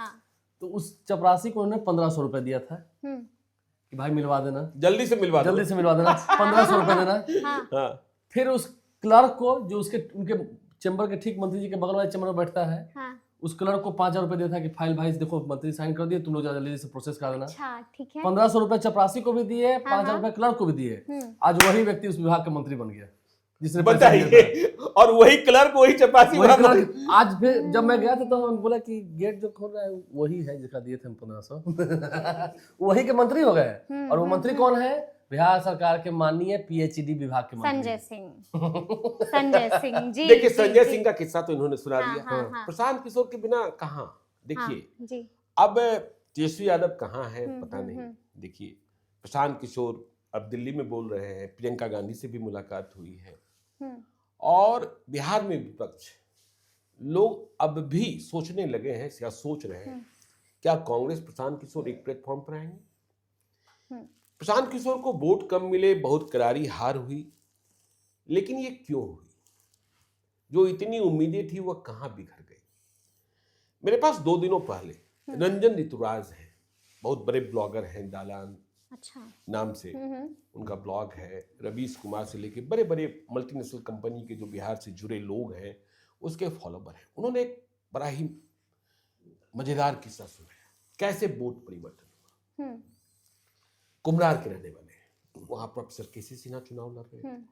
तो उस चपरासी को उन्होंने 1500 रुपए दिया था कि भाई मिलवा देना, जल्दी से मिलवा देना 1500 रुपए देना। फिर उस क्लर्क को, जो उनके चैम्बर के ठीक मंत्री जी के बगल वाले चैम्बर में बैठता है, उस क्लर्क को 5000 रुपए दिया था कि फाइल भाई देखो मंत्री साइन कर दिए, तुम लोग जल्दी से प्रोसेस करा देना। 1500 रुपए चपरासी को भी दिए, 5000 रुपए क्लर्क को भी दिए। आज वही व्यक्ति उस विभाग का मंत्री बन गया जिसने बताइए। और वही क्लर्क, वही चपरासी, आज फिर जब मैं गया था तो हम बोला कि गेट जो खोल रहा है वही है जिसका दिए थे हम 1500 वही के मंत्री हो गए। और वो मंत्री कौन है? बिहार सरकार के माननीय पीएचईडी विभाग के मंत्री संजय सिंह जी। देखिए, संजय सिंह का किस्सा तो इन्होंने सुना दिया। प्रशांत किशोर के बिना कहाँ, देखिए अब तेजस्वी यादव कहाँ है पता नहीं। देखिए, प्रशांत किशोर अब दिल्ली में बोल रहे हैं, प्रियंका गांधी से भी मुलाकात हुई है। और बिहार में विपक्ष लोग अब भी सोचने लगे हैं या सोच रहे हैं, क्या कांग्रेस प्रशांत किशोर एक प्लेटफॉर्म पर आएंगे? प्रशांत किशोर को वोट कम मिले, बहुत करारी हार हुई, लेकिन ये क्यों हुई? जो इतनी उम्मीदें थी वह कहां बिखर गई? मेरे पास 2 दिनों पहले रंजन ऋतुराज हैं, बहुत बड़े ब्लॉगर हैं, दालान नाम से उनका ब्लॉग है। रवीश कुमार से लेके बड़े बड़े मल्टीनेशनल कंपनी के जो बिहार से जुड़े लोग हैं उसके फॉलोवर हैं। उन्होंने एक बड़ा ही मजेदार किस्सा सुनाया, कैसे वोट परिवर्तन हुआ। कुम्हरार के रहने वाले हैं, वहां प्रोफेसर केसी सिन्हा चुनाव लड़ रहे हैं।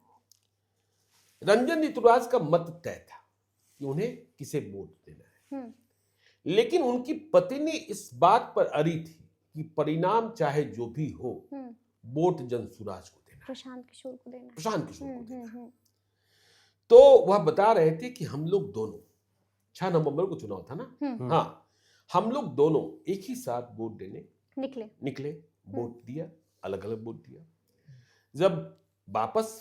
रंजन ऋतुराज का मत तय था कि उन्हें किसे वोट देना है, लेकिन उनकी पत्नी इस बात पर अड़ी थी कि परिणाम चाहे जो भी हो, वोट जनसुराज को देना, प्रशांत किशोर को देना, प्रशांत किशोर को देना। तो वह बता रहे थे कि हम लोग दोनों 6 नवंबर को चुनाव था ना, हाँ, हम लोग दोनों एक ही साथ वोट देने निकले, वोट दिया, अलग अलग वोट दिया। जब वापस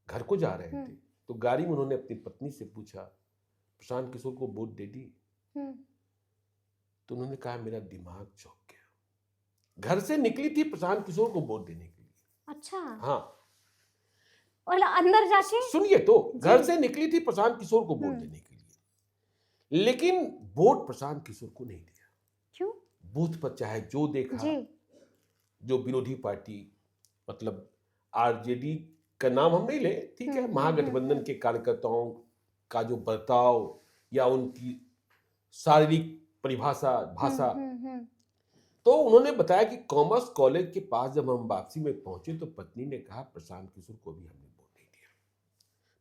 घर को जा रहे थे तो गाड़ी में उन्होंने अपनी पत्नी से पूछा, प्रशांत किशोर को वोट दे दी? तो उन्होंने कहा, मेरा दिमाग चौंक गया। घर से निकली थी प्रशांत किशोर को वोट देने के लिए। अच्छा, हाँ, और अंदर जाके सुनिए तो, घर से निकली थी प्रशांत किशोर को वोट देने के लिए, लेकिन वोट प्रशांत किशोर को नहीं दिया। क्यों? बूथ पर चाहे जो देखा, जो विरोधी पार्टी, मतलब आरजेडी का नाम हम नहीं ले, ठीक है, महागठबंधन के कार्यकर्ताओं का जो बर्ताव या उनकी शारीरिक परिभाषा, भाषा, तो उन्होंने बताया कि कॉमर्स कॉलेज के पास जब हम वापसी में पहुंचे तो पत्नी ने कहा, प्रशांत किशोर को भी हमने वोट नहीं दिया,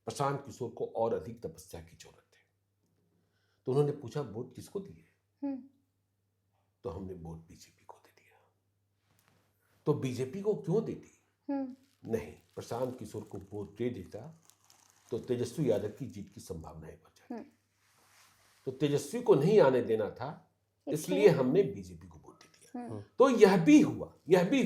प्रशांत किशोर को और अधिक तपस्या की जरूरत है। तो उन्होंने पूछा, वोट किसको दिए? तो हमने वोट बीजेपी को दे दिया। तो बीजेपी को क्यों दे दी? नहीं, प्रशांत किशोर को वोट दे देता तो तेजस्वी यादव की जीत की संभावनाएं बढ़ जाती। तो तेजस्वी को नहीं आने देना था, इसलिए हमने बीजेपी को वोट दे दिया। तो यह भी हुआ जी, यह भी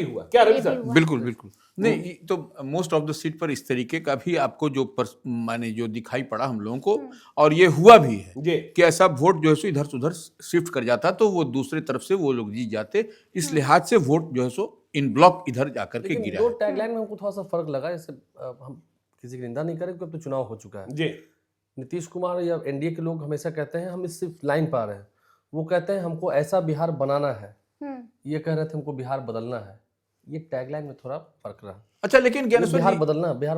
हुआ। क्या रवि सर? बिल्कुल बिल्कुल नहीं, तो मोस्ट ऑफ द सीट पर इस तरीके का भी आपको जो माने जो दिखाई पड़ा हम लोगों को, और ये हुआ भी है कि ऐसा वोट जो है सो इधर से उधर शिफ्ट कर जाता तो वो दूसरे तरफ से वो लोग जीत जाते। इस लिहाज से वोट जो है सो इन ब्लॉक इधर जाकर के गिरा। दो टैगलाइन में हमको थोड़ा सा फर्क लगा, जैसे हम किसी की निंदा नहीं करें क्योंकि अब तो चुनाव हो चुका है जी। नीतीश कुमार या एनडीए के लोग हमेशा कहते हैं हम इस सिर्फ लाइन पा रहे हैं, वो कहते हैं हमको ऐसा बिहार बनाना है, ये कह रहे थे हमको बिहार बदलना है। ये टैगलाइन में थोड़ा फर्क रहा। अच्छा, लेकिन बिहार बदलना बिहार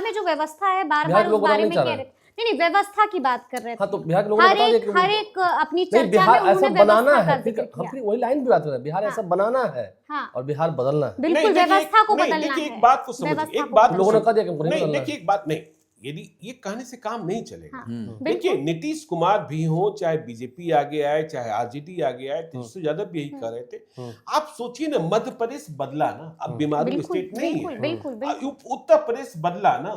में जो व्यवस्था है, बार बार उस बारे में कह रहे, नहीं व्यवस्था की बात कर रहे थे। हाँ, तो बिहार के लोगों ने बता दिया कि हर एक अपनी चर्चा में बिहार ऐसा बनाना है, हम वही लाइन की बात कर रहे हैं, बिहार ऐसा बनाना है और बिहार बदलना है। बिल्कुल, व्यवस्था को बदलना है। एक बात को समझिए, एक बात लोगों ने कहा दिया कि नहीं, देखिए एक बात, नहीं, यदि ये कहने से काम नहीं चलेगा। देखिए, नीतीश कुमार भी हो, चाहे बीजेपी आगे आए, चाहे आरजेडी आगे आए, तेजस्वी यादव भी यही कह रहे थे। आप सोचिए ना, मध्य प्रदेश बदला ना, अब बीमारू स्टेट नहीं है। उत्तर प्रदेश बदला ना,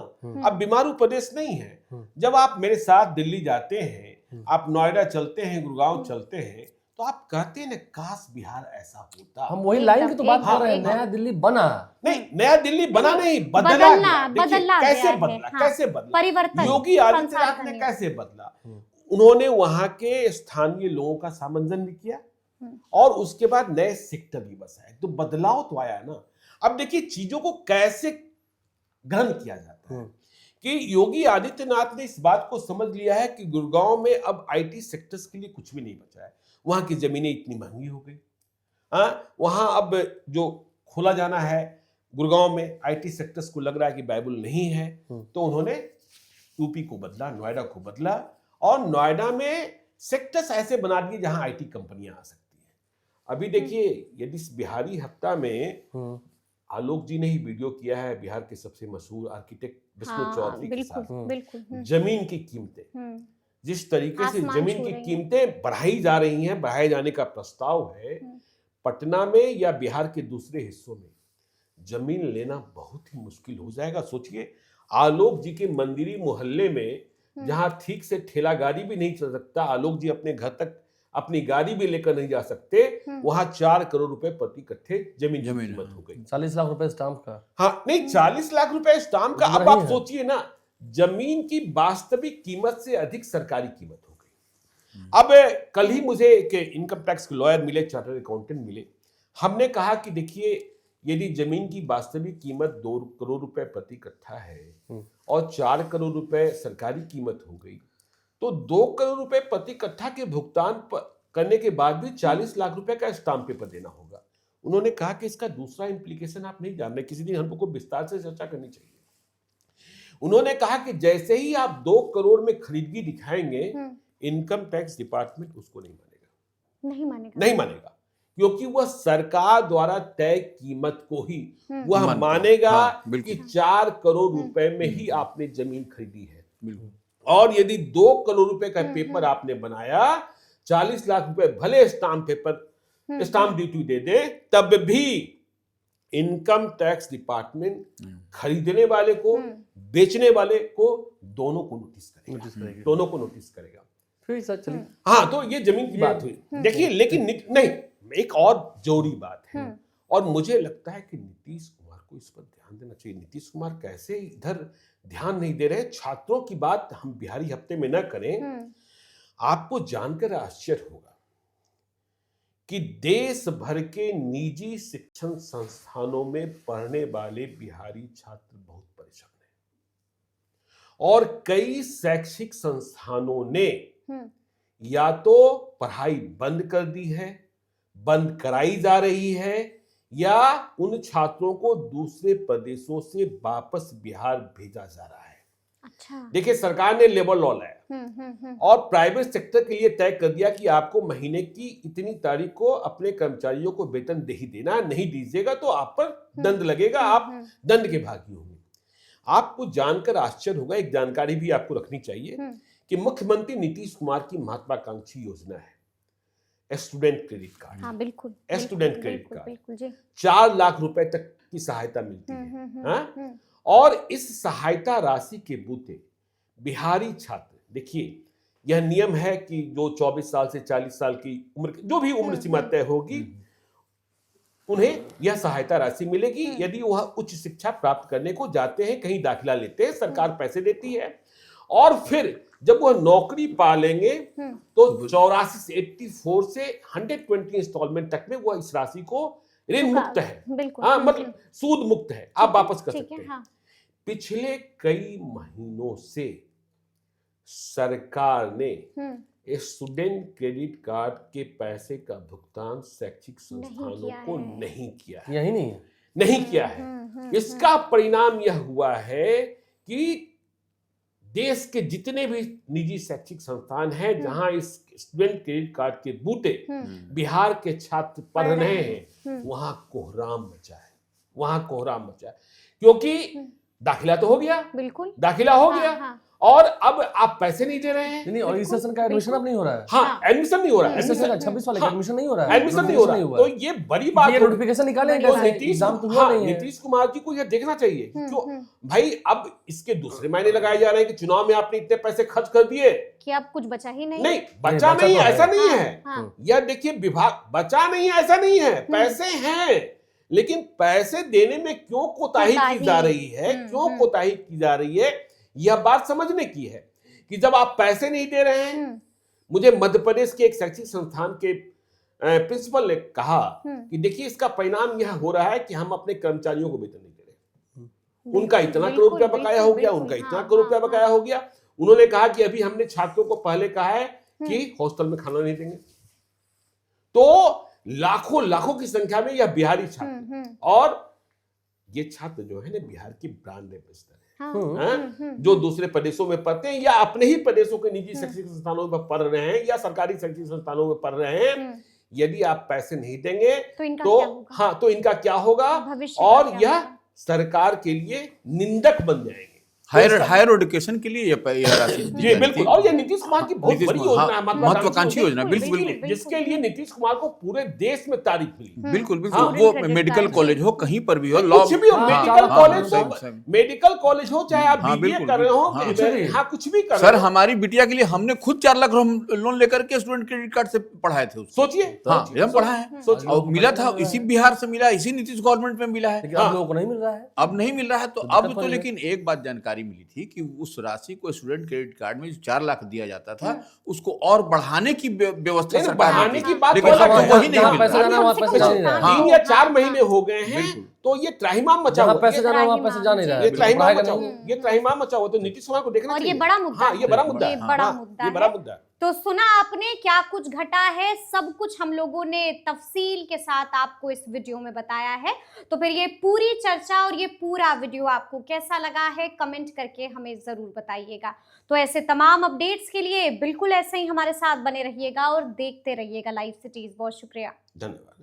अब बीमारू प्रदेश नहीं है। जब आप मेरे साथ दिल्ली जाते हैं, आप नोएडा चलते हैं, गुड़गांव चलते हैं, तो आप कहते हैं ना, काश बिहार ऐसा होता। हम वही लाइन की तो बात कर रहे हैं। नया दिल्ली बना नहीं, नया दिल्ली बना नहीं, बदला कैसे बदला, कैसे बदला, परिवर्तन योगी आदित्यनाथ ने कैसे बदला? उन्होंने वहां के स्थानीय लोगों का सामंजस्य भी किया और उसके बाद नए सेक्टर भी बसाए, तो बदलाव तो आया ना। अब देखिए चीजों को कैसे ग्रहण किया जाता है कि योगी आदित्यनाथ ने इस बात को समझ लिया है कि गुड़गांव में अब आईटी सेक्टर्स के लिए कुछ भी नहीं बचा है। वहां की जमीनें इतनी महंगी हो गई, वहां अब जो खोला जाना है गुड़गांव में आईटी सेक्टर्स को लग रहा है कि बाइबल नहीं है, तो उन्होंने यूपी को बदला, नोएडा को बदला और नोएडा में सेक्टर्स ऐसे बना दिए जहां आईटी कंपनियां आ सकती हैं। अभी देखिए, यदि बिहारी हफ्ता में आलोक जी ने ही वीडियो किया है, बिहार के सबसे मशहूर आर्किटेक्ट विष्णु चौधरी के साथ, जमीन की कीमतें, जिस तरीके से जमीन की कीमतें बढ़ाई जा रही हैं, बढ़ाए जाने का प्रस्ताव है, पटना में या बिहार के दूसरे हिस्सों में जमीन लेना बहुत ही मुश्किल हो जाएगा। सोचिए, आलोक जी के मंदिरी मोहल्ले में जहां ठीक से ठेला गाड़ी भी नहीं चल सकता, आलोक जी अपने घर तक अपनी गाड़ी भी लेकर नहीं जा सकते, वहां 4 करोड़ रुपए प्रति कट्ठे जमीन कीमत हो गई। 40 लाख रुपए स्टाम्प का। हाँ, नहीं 40 लाख रुपए स्टाम्प का। अब आप सोचिए ना, जमीन की वास्तविक कीमत से अधिक सरकारी कीमत हो गई। अब कल ही मुझे एक इनकम टैक्स के लॉयर मिले, चार्टर्ड अकाउंटेंट मिले, हमने कहा कि देखिए, यदि जमीन की वास्तविक कीमत 2 करोड़ रुपए प्रति कट्ठा है और 4 करोड़ रुपए सरकारी कीमत हो गई, तो 2 करोड़ रुपए प्रति कट्ठा के भुगतान करने के बाद भी 40 लाख रुपए का स्टाम्प पेपर देना होगा। उन्होंने कहा कि इसका दूसरा इंप्लीकेशन आप नहीं जान रहे, किसी दिन हमको विस्तार से चर्चा करनी चाहिए। उन्होंने कहा कि जैसे ही आप 2 करोड़ में खरीदगी दिखाएंगे, इनकम टैक्स डिपार्टमेंट उसको नहीं मानेगा, क्योंकि वह सरकार द्वारा तय कीमत को ही वह मानेगा कि 4 करोड़ रुपए में ही आपने जमीन खरीदी है। और यदि 2 करोड़ रुपए का पेपर आपने बनाया, 40 लाख रुपए भले स्टाम्प ड्यूटी दे दे, तब भी इनकम टैक्स डिपार्टमेंट खरीदने वाले को, बेचने वाले को, दोनों को नोटिस नोटिस करेगा, करेगी। दोनों को नोटिस करेगा। फिर सर चलिए हाँ, तो ये जमीन की बात हुई। देखिए, लेकिन नहीं, एक और जरूरी बात है, और मुझे लगता है कि नीतीश कुमार को इस पर ध्यान देना चाहिए। नीतीश कुमार कैसे इधर ध्यान नहीं दे रहे। छात्रों की बात हम बिहारी हफ्ते में न करें। आपको जानकर आश्चर्य होगा कि देश भर के निजी शिक्षण संस्थानों में पढ़ने वाले बिहारी छात्र बहुत परेशान हैं, और कई शैक्षिक संस्थानों ने या तो पढ़ाई बंद कर दी है, बंद कराई जा रही है, या उन छात्रों को दूसरे प्रदेशों से वापस बिहार भेजा जा रहा है। अच्छा। देखिए, सरकार ने लेबर लॉ लाया और प्राइवेट सेक्टर के लिए तय कर दिया कि आपको महीने की इतनी तारीख को अपने कर्मचारियों को वेतन दे ही देना, नहीं दीजिएगा तो आप पर दंड लगेगा, आप दंड के भागी होंगे। आपको जानकर आश्चर्य होगा, एक जानकारी भी आपको रखनी चाहिए कि मुख्यमंत्री नीतीश कुमार की महत्वाकांक्षी योजना है स्टूडेंट क्रेडिट कार्ड। हाँ, बिल्कुल, स्टूडेंट क्रेडिट कार्ड, बिल्कुल जी। 4 लाख रुपए तक की सहायता मिलती है। हाँ? और इस सहायता राशि के बूते बिहारी छात्र, देखिए यह नियम है कि जो 24 साल से 40 साल की उम्र, जो भी उम्र सीमा तय होगी, उन्हें यह सहायता राशि मिलेगी यदि वह उच्च शिक्षा प्राप्त करने को जाते हैं, कहीं दाखिला लेते हैं, सरकार पैसे देती है। और फिर जब वह नौकरी पा लेंगे तो 84 से 84 से 120 इंस्टॉलमेंट तक में वह इस राशि को ऋण मुक्त है। बिल्कुल। हाँ, मतलब सूद मुक्त है, आप वापस कर ठीक सकते है, हैं। हाँ। पिछले कई महीनों से सरकार ने स्टूडेंट क्रेडिट कार्ड के पैसे का भुगतान शैक्षिक संस्थानों को नहीं किया है। यही नहीं है, नहीं किया है। इसका परिणाम यह हुआ है कि देश के जितने भी निजी शैक्षिक संस्थान हैं जहां इस स्टूडेंट क्रेडिट कार्ड के बूते बिहार के छात्र पढ़ रहे हैं, वहां कोहराम मचा है, वहां कोहराम मचा है। क्योंकि दाखिला तो हो गया, बिल्कुल, दाखिला हो गया, हाँ। और अब आप पैसे नहीं दे रहे हैं। नहीं, और इस सेशन का एडमिशन अब नहीं हो रहा है। हाँ, एडमिशन नहीं हो रहा है। इस सेशन का 26 वाले का एडमिशन नहीं हो रहा है, एडमिशन नहीं हो रहा है। तो ये बड़ी बात ये होगी। नोटिफिकेशन निकालेंगे तो कैसे? नीतीश, एग्जाम तो हुआ हाँ, नहीं है। नीतीश कुमार जी को यह देखना चाहिए कि क्यों भाई अब इसके दूसरे मायने लगाए जा रहे हैं कि चुनाव में आपने इतने पैसे खर्च कर दिए कि अब कुछ बचा ही नहीं। नहीं, बचा नहीं, तो है। ऐसा नहीं है। हाँ। यह देखिए, विभाग बचा नहीं है, ऐसा नहीं है, पैसे हैं, लेकिन पैसे देने में क्यों कोताही की जा रही है, क्यों कोताही की जा रही है, यह बात समझने की है कि जब आप पैसे नहीं दे रहे हैं। मुझे मध्य प्रदेश के एक शैक्षिक संस्थान के प्रिंसिपल ने कहा कि देखिए, इसका परिणाम यह हो रहा है कि हम अपने कर्मचारियों को वेतन नहीं दे रहे, उनका इतना करोड़ रुपया बकाया हो गया, उनका इतना करोड़ रुपया बकाया हो गया। उन्होंने कहा कि अभी हमने छात्रों को पहले कहा है कि हॉस्टल में खाना नहीं देंगे। तो लाखों की संख्या में यह बिहारी छात्र, और ये छात्र जो है ना, बिहार की ब्रांड एम्बेसडर है, जो दूसरे प्रदेशों में पढ़ते हैं या अपने ही प्रदेशों के निजी शैक्षिक संस्थानों में पढ़ रहे हैं या सरकारी शैक्षिक संस्थानों में पढ़ रहे हैं। यदि आप पैसे नहीं देंगे तो इनका क्या होगा, और यह सरकार के लिए निंदक बन जाएंगे। हायर एजुकेशन के लिए ये राशि जी बिल्कुल, और ये नीतीश कुमार की बहुत बड़ी योजना है, महत्वाकांक्षी योजना, बिल्कुल, जिसके लिए नीतीश कुमार को पूरे देश में तारीफ मिली। बिल्कुल, वो मेडिकल कॉलेज हो, कहीं पर भी हो, कुछ भी हो, मेडिकल कॉलेज हो, चाहे आप बीबीए कर रहे हो, हाँ कुछ भी कर रहे हो। सर, हमारी बिटिया के लिए हमने खुद 4 लाख लोन लेकर के स्टूडेंट क्रेडिट कार्ड से पढ़ाए थे। सोचिए, हाँ, हम पढ़ा है, और मिला था इसी बिहार से मिला, इसी नीतीश गवर्नमेंट में मिला है। अब लोगों को नहीं मिल रहा है, अब नहीं मिल रहा है। तो अब तो, लेकिन एक बात जानकारी मिली थी कि उस राशि को स्टूडेंट क्रेडिट कार्ड में 4 लाख दिया जाता था, उसको और बढ़ाने की व्यवस्था सरकार बढ़ाने की बात, लेकिन वही नहीं मिल पैसा जाना वहाँ पैसा जा नहीं रहा। 3 या 4 महीने हो गए हैं, तो ये त्राहिमाम मचा हुआ, पैसा जाना वहाँ पैसा जा नहीं रहा है, ये त्राहिमाम मचा हुआ। तो नीतीश कुमार को देखना और चाहिए। ये बड़ा मुद्दा, हाँ, ये बड़ा मुद्दा है, ये बड़ा मुद्दा है। तो सुना आपने क्या कुछ घटा है, सब कुछ हम लोगों ने तफसील के साथ आपको इस वीडियो में बताया है। तो फिर ये पूरी चर्चा और ये पूरा वीडियो आपको कैसा लगा है, कमेंट करके हमें जरूर बताइएगा। तो ऐसे तमाम अपडेट्स के लिए बिल्कुल ऐसे ही हमारे साथ बने रहिएगा और देखते रहिएगा लाइव सिटीज। बहुत शुक्रिया, धन्यवाद।